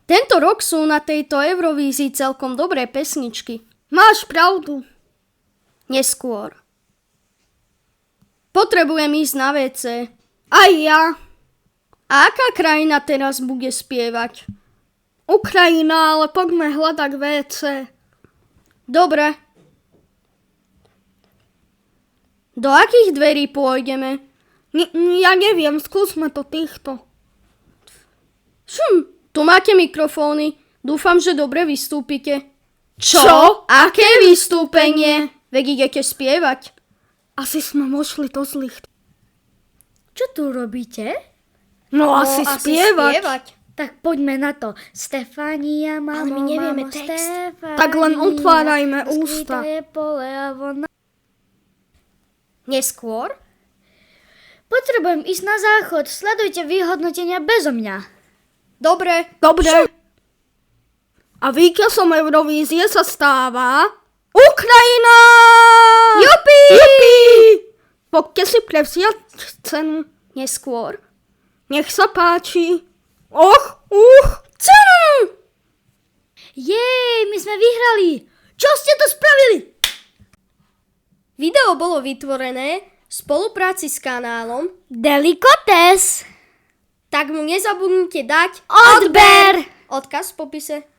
Tento rok sú na tejto Eurovízii celkom dobré pesničky. Máš pravdu. Neskôr. Potrebujem ísť na WC. Aj ja. A aká krajina teraz bude spievať? Ukrajina, ale poďme hľadať WC. Dobre. Do akých dverí pôjdeme? Ja neviem, skúsme to týchto. Tu máte mikrofóny. Dúfam, že dobre vystúpite. Čo? Aké vystúpenie? Veď idete spievať. Asi sme mošli do zlých. Čo tu robíte? No asi spievať. Tak poďme na to. Stefania, mamo, Ale my nevieme mamo, text. Stefania, Tak len otvárajme ústa. skryté pole a vona. Neskôr? Potrebujem ísť na záchod. Sledujte vyhodnotenia bezo mňa. Dobre. Dobre. A víťazom Eurovízie sa stáva Ukrajina! Jupi! Jupi! Poďte si prevziať cenu. Neskôr. Nech sa páči. Cenu! Jej, my sme vyhrali. Čo ste to spravili? Video bolo vytvorené v spolupráci s kanálom, Delikotes. tak mu nezabudnite dať Odber. odkaz v popise.